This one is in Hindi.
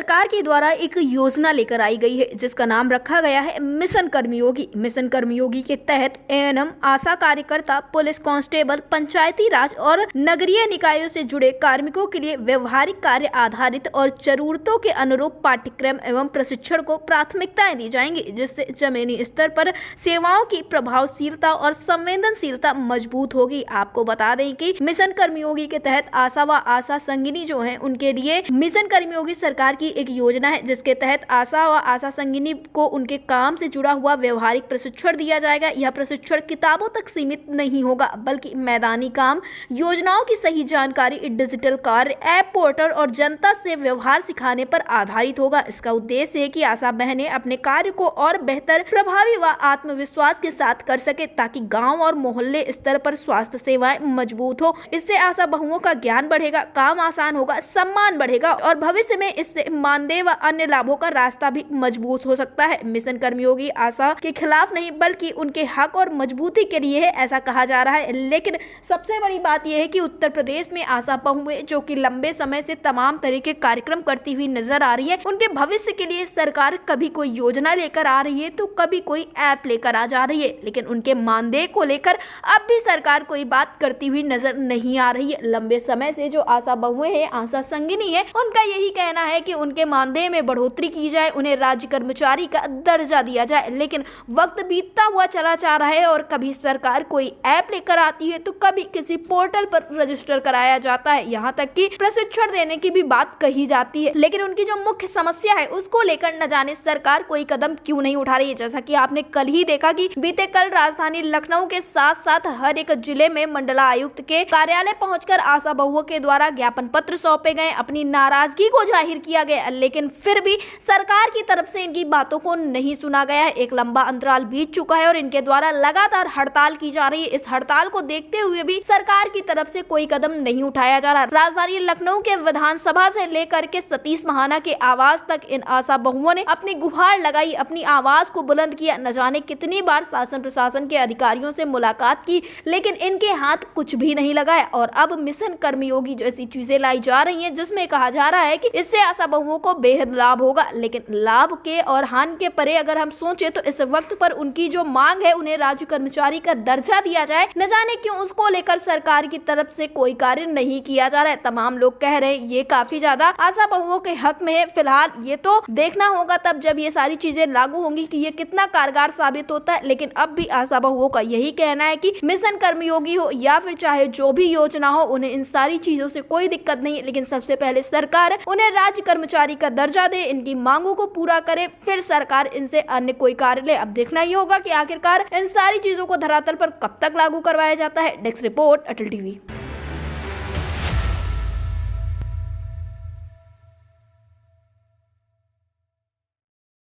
सरकार के द्वारा एक योजना लेकर आई गई है जिसका नाम रखा गया है मिशन कर्मयोगी। मिशन कर्मयोगी के तहत एएनएम, आशा कार्यकर्ता, पुलिस कांस्टेबल, पंचायती राज और नगरीय निकायों से जुड़े कार्मिकों के लिए व्यवहारिक कार्य आधारित और जरूरतों के अनुरूप पाठ्यक्रम एवं प्रशिक्षण को प्राथमिकताएं दी जाएंगी, जिससे जमीनी स्तर पर सेवाओं की प्रभावशीलता और संवेदनशीलता मजबूत होगी। आपको बता दें कि मिशन कर्मयोगी के तहत आशा व आशा संगिनी जो है उनके लिए मिशन कर्मयोगी सरकार की एक योजना है, जिसके तहत आशा व आशा संगिनी को उनके काम से जुड़ा हुआ व्यवहारिक प्रशिक्षण दिया जाएगा। यह प्रशिक्षण किताबों तक सीमित नहीं होगा, बल्कि मैदानी काम, योजनाओं की सही जानकारी, डिजिटल कार्य, ऐप पोर्टल और जनता से व्यवहार सिखाने पर आधारित होगा। इसका उद्देश्य है कि आशा बहनें अपने कार्य को और बेहतर, प्रभावी व आत्मविश्वास के साथ कर सके, ताकि गाँव और मोहल्ले स्तर पर स्वास्थ्य सेवाएं मजबूत हो। इससे आशा बहुओं का ज्ञान बढ़ेगा, काम आसान होगा, सम्मान बढ़ेगा और भविष्य में इससे मानदेय व अन्य लाभों का रास्ता भी मजबूत हो सकता है। मिशन कर्मयोगी आशा के खिलाफ नहीं, बल्कि उनके हक और मजबूती के लिए है, ऐसा कहा जा रहा है। लेकिन सबसे बड़ी बात यह है कि उत्तर प्रदेश में आशा बहुएं जो कि लंबे समय से तमाम तरह के कार्यक्रम करती हुई नजर आ रही है, उनके भविष्य के लिए सरकार कभी कोई योजना लेकर आ रही है तो कभी कोई ऐप लेकर आ जा रही है, लेकिन उनके मानदेय को लेकर अब भी सरकार कोई बात करती हुई नजर नहीं आ रही है। लंबे समय से जो आशा बहुएं हैं, आशा संगिनी है, उनका यही कहना है कि उनके मानदेय में बढ़ोतरी की जाए, उन्हें राज्य कर्मचारी का दर्जा दिया जाए। लेकिन वक्त बीतता हुआ चला जा रहा है और कभी सरकार कोई ऐप लेकर आती है तो कभी किसी पोर्टल पर रजिस्टर कराया जाता है, यहाँ तक कि प्रशिक्षण देने की भी बात कही जाती है। लेकिन उनकी जो मुख्य समस्या है उसको लेकर न जाने सरकार कोई कदम क्यों नहीं उठा रही है। जैसा कि आपने कल ही देखा कि बीते कल राजधानी लखनऊ के साथ साथ हर एक जिले में मंडलायुक्त के कार्यालय पहुंचकर आशा बहुओं के द्वारा ज्ञापन पत्र सौंपे गए, अपनी नाराजगी को जाहिर किया गया, लेकिन फिर भी सरकार की तरफ से इनकी बातों को नहीं सुना गया है। एक लंबा अंतराल बीत चुका है और इनके द्वारा लगातार हड़ताल की जा रही है। इस हड़ताल को देखते हुए भी सरकार की तरफ से कोई कदम नहीं उठाया जा रहा। राजधानी लखनऊ के विधानसभा से लेकर के सतीश महाना के आवास तक इन आशा बहुओं ने अपनी गुहार लगाई, अपनी आवाज को बुलंद किया। न जाने कितनी बार शासन प्रशासन के अधिकारियों से मुलाकात की, लेकिन इनके हाथ कुछ भी नहीं लगाया। और अब मिशन कर्मयोगी जैसी चीजें लाई जा रही हैं, जिसमें कहा जा रहा है कि इससे आशा बहुओं को बेहद लाभ होगा। लेकिन लाभ के और हानि के परे अगर हम सोचें तो इस वक्त पर उनकी जो मांग है, उन्हें राज्य कर्मचारी का दर्जा दिया जाए, न जाने क्यों उसको लेकर सरकार की तरफ से कोई कार्य नहीं किया जा रहा है। तमाम लोग कह रहे हैं ये काफी ज्यादा आशा बहुओं के हक में है। फिलहाल ये तो देखना होगा तब जब ये सारी चीजें लागू होंगी कि ये कितना कारगर साबित होता है। लेकिन अब भी आशा बहुओं का यही कहना है कि मिशन कर्मयोगी हो या फिर चाहे जो भी योजना हो, उन्हें इन सारी चीजों से कोई दिक्कत नहीं है। लेकिन सबसे पहले सरकार उन्हें राज्य कर्मचारी का दर्जा दे, इनकी मांगों को पूरा करे, फिर सरकार इनसे अन्य कोई कार्य ले। अब देखना ही होगा कि आखिरकार इन सारी चीजों को धरातल पर कब तक लागू करवाया जाता है। डेस्क रिपोर्ट, अटल टीवी।